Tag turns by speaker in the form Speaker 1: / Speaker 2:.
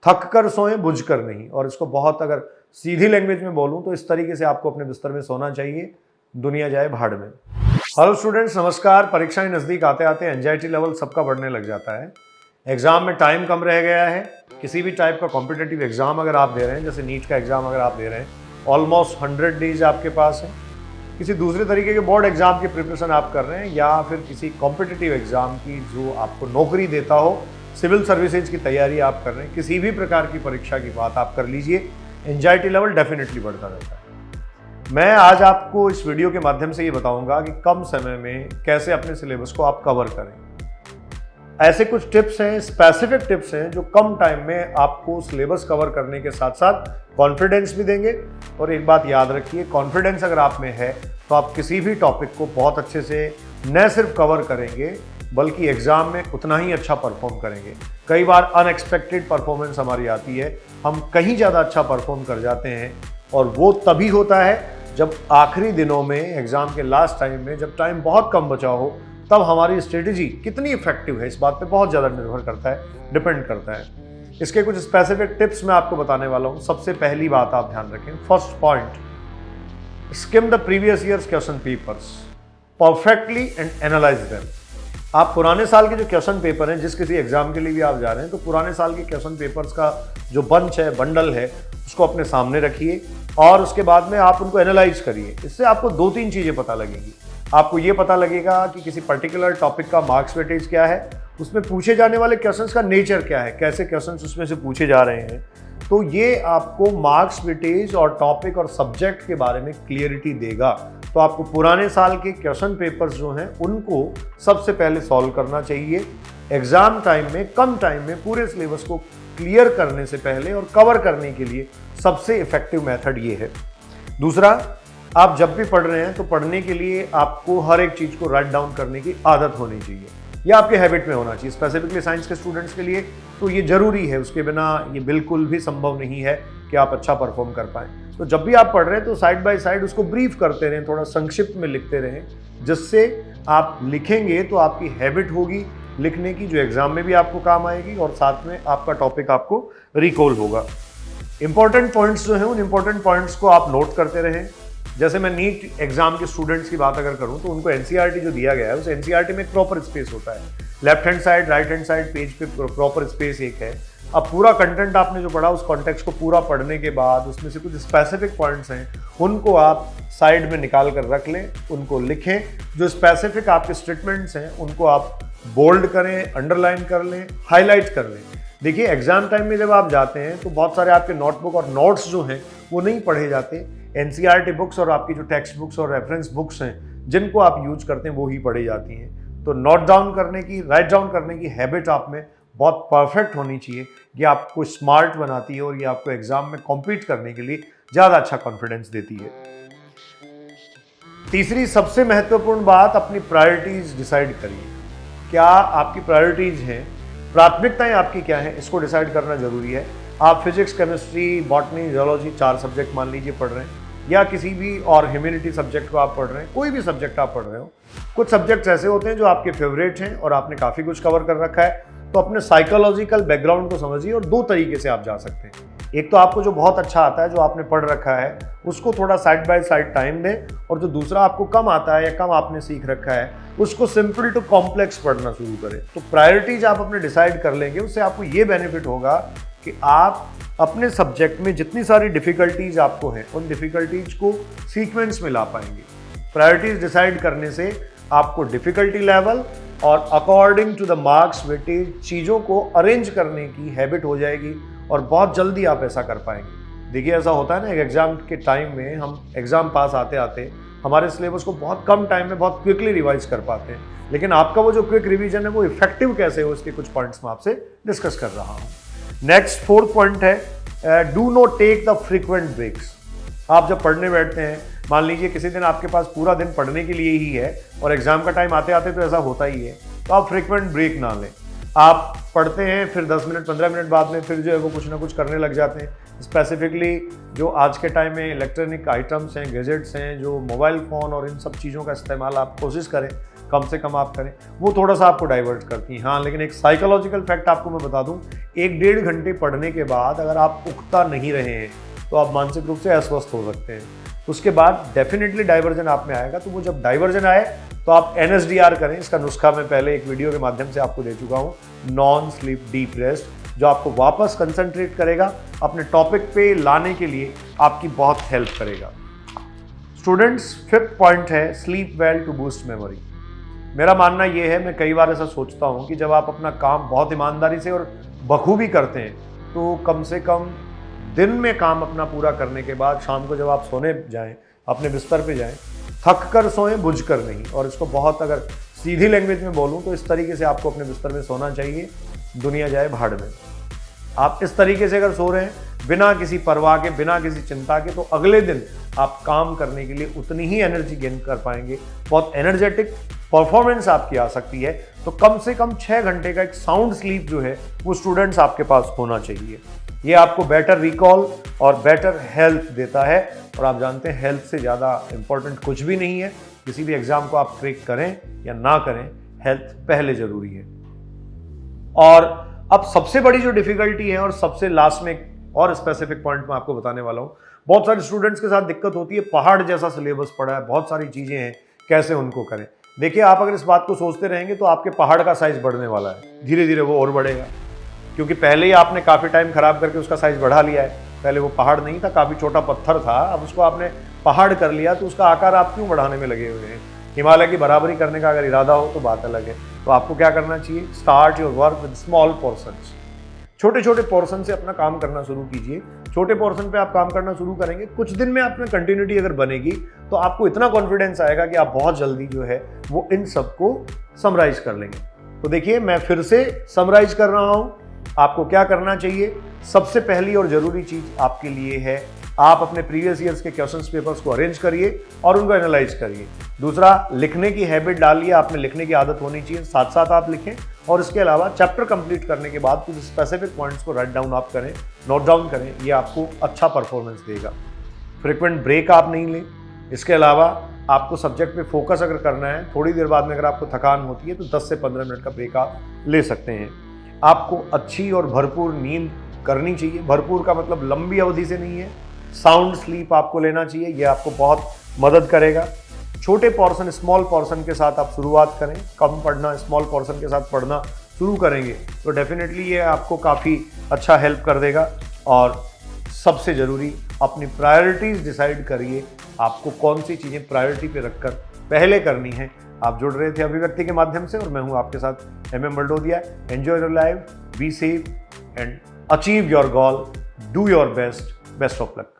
Speaker 1: थक कर सोएं, बुझ कर नहीं। और इसको बहुत अगर सीधी लैंग्वेज में बोलूं तो इस तरीके से आपको अपने बिस्तर में सोना चाहिए, दुनिया जाए भाड़ में। हेलो स्टूडेंट्स, नमस्कार। परीक्षाएं नज़दीक आते आते एंजाइटी लेवल सबका बढ़ने लग जाता है। एग्जाम में टाइम कम रह गया है। किसी भी टाइप का कॉम्पिटिटिव एग्जाम अगर आप दे रहे हैं, जैसे नीट का एग्जाम अगर आप दे रहे हैं, ऑलमोस्ट 100 डेज आपके पास है। किसी दूसरे तरीके के बोर्ड एग्जाम की प्रिपरेशन आप कर रहे हैं, या फिर किसी कॉम्पिटिटिव एग्जाम की जो आपको नौकरी देता हो, सिविल सर्विसेज की तैयारी आप कर रहे हैं, किसी भी प्रकार की परीक्षा की बात आप कर लीजिए, एंजाइटी लेवल डेफिनेटली बढ़ता रहता है। मैं आज आपको इस वीडियो के माध्यम से ये बताऊंगा कि कम समय में कैसे अपने सिलेबस को आप कवर करें। ऐसे कुछ टिप्स हैं, स्पेसिफिक टिप्स हैं, जो कम टाइम में आपको सिलेबस कवर करने के साथ साथ कॉन्फिडेंस भी देंगे। और एक बात याद रखिए, कॉन्फिडेंस अगर आप में है तो आप किसी भी टॉपिक को बहुत अच्छे से न सिर्फ कवर करेंगे बल्कि एग्जाम में उतना ही अच्छा परफॉर्म करेंगे। कई बार अनएक्सपेक्टेड परफॉर्मेंस हमारी आती है, हम कहीं ज़्यादा अच्छा परफॉर्म कर जाते हैं, और वो तभी होता है जब आखिरी दिनों में, एग्जाम के लास्ट टाइम में, जब टाइम बहुत कम बचा हो, तब हमारी स्ट्रेटेजी कितनी इफेक्टिव है इस बात पे बहुत ज़्यादा निर्भर करता है, डिपेंड करता है। इसके कुछ स्पेसिफिक टिप्स मैं आपको बताने वाला हूँ। सबसे पहली बात आप ध्यान रखें, first point, scheme the previous years question papers perfectly and analyse them. आप पुराने साल के जो क्वेश्चन पेपर हैं, जिस किसी एग्जाम के लिए भी आप जा रहे हैं, तो पुराने साल के क्वेश्चन पेपर्स का जो बंच है, बंडल है, उसको अपने सामने रखिए और उसके बाद में आप उनको एनालाइज करिए। इससे आपको 2-3 चीज़ें पता लगेंगी। आपको ये पता लगेगा कि किसी पर्टिकुलर टॉपिक का मार्क्स वेटेज क्या है, उसमें पूछे जाने वाले क्वेश्चंस का नेचर क्या है, कैसे क्वेश्चंस उसमें से पूछे जा रहे हैं। तो ये आपको मार्क्स वेटेज और टॉपिक और सब्जेक्ट के बारे में क्लियरिटी देगा। तो आपको पुराने साल के क्वेश्चन पेपर्स जो हैं उनको सबसे पहले सॉल्व करना चाहिए। एग्जाम टाइम में, कम टाइम में पूरे सिलेबस को क्लियर करने से पहले और कवर करने के लिए सबसे इफेक्टिव मेथड ये है। दूसरा, आप जब भी पढ़ रहे हैं तो पढ़ने के लिए आपको हर एक चीज़ को राइट डाउन करने की आदत होनी चाहिए। यह आपके हैबिट में होना चाहिए। स्पेसिफिकली साइंस के स्टूडेंट्स के लिए तो ये जरूरी है, उसके बिना ये बिल्कुल भी संभव नहीं है कि आप अच्छा परफॉर्म कर पाएँ। तो जब भी आप पढ़ रहे हैं तो साइड बाय साइड उसको ब्रीफ करते रहें, थोड़ा संक्षिप्त में लिखते रहें, जिससे आप लिखेंगे तो आपकी हैबिट होगी लिखने की, जो एग्जाम में भी आपको काम आएगी और साथ में आपका टॉपिक आपको रिकॉल होगा। इंपॉर्टेंट पॉइंट्स जो हैं, उन इंपॉर्टेंट पॉइंट्स को आप नोट करते रहें। जैसे मैं नीट एग्जाम के स्टूडेंट्स की बात अगर करूं तो उनको एनसीईआरटी जो दिया गया है, उस एनसीईआरटी में एक प्रॉपर स्पेस होता है। Left hand side, right hand side page पे प्रॉपर स्पेस एक है। अब पूरा कंटेंट आपने जो पढ़ा, उस कॉन्टेक्स्ट को पूरा पढ़ने के बाद उसमें से कुछ स्पेसिफिक पॉइंट्स हैं, उनको आप साइड में निकाल कर रख लें, उनको लिखें। जो स्पेसिफिक आपके स्टेटमेंट्स हैं उनको आप बोल्ड करें, अंडरलाइन कर लें, हाईलाइट कर लें। देखिए, एग्जाम टाइम में जब आप जाते हैं तो बहुत सारे आपके नोटबुक और नोट्स जो हैं वो नहीं पढ़े जाते। एनसीईआरटी बुक्स और आपकी जो टेक्स्ट बुक्स और रेफरेंस बुक्स हैं जिनको आप यूज करते हैं वो ही पढ़ी जाती हैं। तो नोट डाउन करने की, राइट डाउन करने की हैबिट आप में बहुत परफेक्ट होनी चाहिए। ये आपको स्मार्ट बनाती है और ये आपको एग्जाम में कॉम्पीट करने के लिए ज़्यादा अच्छा कॉन्फिडेंस देती है। तीसरी सबसे महत्वपूर्ण बात, अपनी प्रायोरिटीज डिसाइड करिए। क्या आपकी प्रायोरिटीज हैं, प्राथमिकताएं आपकी क्या हैं, इसको डिसाइड करना जरूरी है। आप physics, chemistry, botany, geology 4 subject मान लीजिए पढ़ रहे हैं, या किसी भी और ह्यूमैनिटी सब्जेक्ट को आप पढ़ रहे हैं, कोई भी सब्जेक्ट आप पढ़ रहे हो। कुछ सब्जेक्ट्स ऐसे होते हैं जो आपके फेवरेट हैं और आपने काफ़ी कुछ कवर कर रखा है, तो अपने साइकोलॉजिकल बैकग्राउंड को समझिए और 2 तरीके से आप जा सकते हैं। एक तो आपको जो बहुत अच्छा आता है, जो आपने पढ़ रखा है, उसको थोड़ा साइड बाय साइड टाइम दें, और जो दूसरा आपको कम आता है या कम आपने सीख रखा है, उसको सिंपल टू कॉम्प्लेक्स पढ़ना शुरू करें। तो प्रायोरिटीज आप अपने डिसाइड कर लेंगे, उससे आपको ये बेनिफिट होगा कि आप अपने सब्जेक्ट में जितनी सारी डिफ़िकल्टीज आपको हैं, उन डिफ़िकल्टीज को सीक्वेंस में ला पाएंगे। प्रायोरिटीज डिसाइड करने से आपको डिफ़िकल्टी लेवल और according to the marks weightage चीज़ों को अरेंज करने की हैबिट हो जाएगी और बहुत जल्दी आप ऐसा कर पाएंगे। देखिए, ऐसा होता है ना, एक एग्जाम के टाइम में हम एग्जाम पास आते आते हमारे सिलेबस को बहुत कम टाइम में बहुत क्विकली रिवाइज कर पाते हैं, लेकिन आपका वो जो क्विक रिवीजन है वो इफेक्टिव कैसे हो, इसके कुछ पॉइंट्स मैं आपसे डिस्कस कर रहा हूँ। नेक्स्ट 4th पॉइंट है, do not take the frequent breaks. आप जब पढ़ने बैठते हैं, मान लीजिए किसी दिन आपके पास पूरा दिन पढ़ने के लिए ही है और एग्जाम का टाइम आते आते तो ऐसा होता ही है, तो आप फ्रीक्वेंट ब्रेक ना लें। आप पढ़ते हैं, फिर 10 मिनट 15 मिनट बाद में फिर जो है वो कुछ ना कुछ करने लग जाते हैं। स्पेसिफिकली जो आज के टाइम में इलेक्ट्रॉनिक आइटम्स हैं, गैजेट्स हैं, जो मोबाइल फ़ोन और इन सब चीज़ों का इस्तेमाल आप कोशिश करें कम से कम आप करें, वो थोड़ा सा आपको डाइवर्ट करती हैं। हाँ, लेकिन एक साइकोलॉजिकल फैक्ट आपको मैं बता दूं, 1-1.5 घंटे पढ़ने के बाद अगर आप उगता नहीं रहे हैं तो आप मानसिक रूप से अस्वस्थ हो सकते हैं। उसके बाद डेफिनेटली डाइवर्जन आप में आएगा। तो वो जब डाइवर्जन आए तो आप NSDR करें। इसका नुस्खा मैं पहले एक वीडियो के माध्यम से आपको दे चुका हूँ, नॉन स्लीप डीप रेस्ट, जो आपको वापस कंसंट्रेट करेगा, अपने टॉपिक पे लाने के लिए आपकी बहुत हेल्प करेगा। स्टूडेंट्स, 5th पॉइंट है sleep well to boost memory. मेरा मानना यह है, मैं कई बार ऐसा सोचता हूँ कि जब आप अपना काम बहुत ईमानदारी से और बखूबी करते हैं तो कम से कम दिन में काम अपना पूरा करने के बाद शाम को जब आप सोने जाएं, अपने बिस्तर पे जाएं, थक कर सोएं, बुझ कर नहीं। और इसको बहुत अगर सीधी लैंग्वेज में बोलूं तो इस तरीके से आपको अपने बिस्तर में सोना चाहिए, दुनिया जाए भाड़ में। आप इस तरीके से अगर सो रहे हैं बिना किसी परवाह के, बिना किसी चिंता के, तो अगले दिन आप काम करने के लिए उतनी ही एनर्जी गेन कर पाएंगे, बहुत एनर्जेटिक परफॉर्मेंस आपकी आ सकती है। तो कम से कम 6 घंटे का एक साउंड स्लीप जो है वो स्टूडेंट्स आपके पास होना चाहिए। ये आपको बेटर रिकॉल और बेटर हेल्थ देता है। और आप जानते हैं हेल्थ से ज़्यादा इंपॉर्टेंट कुछ भी नहीं है। किसी भी एग्जाम को आप क्रैक करें या ना करें, हेल्थ पहले जरूरी है। और अब सबसे बड़ी जो डिफिकल्टी है, और सबसे लास्ट में एक और स्पेसिफिक पॉइंट मैं आपको बताने वाला हूँ, बहुत सारे स्टूडेंट्स के साथ दिक्कत होती है, पहाड़ जैसा सिलेबस पड़ा है, बहुत सारी चीज़ें हैं, कैसे उनको करें। देखिए, आप अगर इस बात को सोचते रहेंगे तो आपके पहाड़ का साइज बढ़ने वाला है, धीरे धीरे वो और बढ़ेगा, क्योंकि पहले ही आपने काफ़ी टाइम खराब करके उसका साइज बढ़ा लिया है। पहले वो पहाड़ नहीं था, काफ़ी छोटा पत्थर था, अब उसको आपने पहाड़ कर लिया, तो उसका आकार आप क्यों बढ़ाने में लगे हुए हैं। हिमालय की बराबरी करने का अगर इरादा हो तो बात अलग है। तो आपको क्या करना चाहिए, start your work with small portions. छोटे छोटे पोर्शन से अपना काम करना शुरू कीजिए। छोटे पोर्शन पे आप काम करना शुरू करेंगे, कुछ दिन में आप में कंटिन्यूटी अगर बनेगी तो आपको इतना कॉन्फिडेंस आएगा कि आप बहुत जल्दी जो है वो इन सबको समराइज कर लेंगे। तो देखिए, मैं फिर से समराइज कर रहा हूं, आपको क्या करना चाहिए। सबसे पहली और जरूरी चीज आपके लिए है, आप अपने प्रीवियस ईयर्स के क्वेश्चंस पेपर्स को अरेंज करिए और उनको एनालाइज करिए। दूसरा, लिखने की हैबिट डालिए, आप में लिखने की आदत होनी चाहिए, साथ साथ आप लिखें। और इसके अलावा चैप्टर कंप्लीट करने के बाद कुछ स्पेसिफिक पॉइंट्स को राइट डाउन आप करें, नोट डाउन करें, ये आपको अच्छा परफॉर्मेंस देगा। फ्रिक्वेंट ब्रेक आप नहीं लें। इसके अलावा आपको सब्जेक्ट पे फोकस अगर करना है, थोड़ी देर बाद में अगर आपको थकान होती है तो 10 से 15 मिनट का ब्रेक आप ले सकते हैं। आपको अच्छी और भरपूर नींद करनी चाहिए। भरपूर का मतलब लंबी अवधि से नहीं है, साउंड स्लीप आपको लेना चाहिए, यह आपको बहुत मदद करेगा। छोटे पोर्शन, स्मॉल पोर्शन के साथ आप शुरुआत करें, कम पढ़ना, स्मॉल पोर्शन के साथ पढ़ना शुरू करेंगे तो डेफिनेटली ये आपको काफ़ी अच्छा हेल्प कर देगा। और सबसे ज़रूरी, अपनी प्रायोरिटीज़ डिसाइड करिए, आपको कौन सी चीज़ें प्रायोरिटी पे रखकर पहले करनी है। आप जुड़ रहे थे अभिव्यक्ति के माध्यम से और मैं हूं आपके साथ MM Baldodiya. Enjoy your life, be safe and achieve your goal, do your best of luck.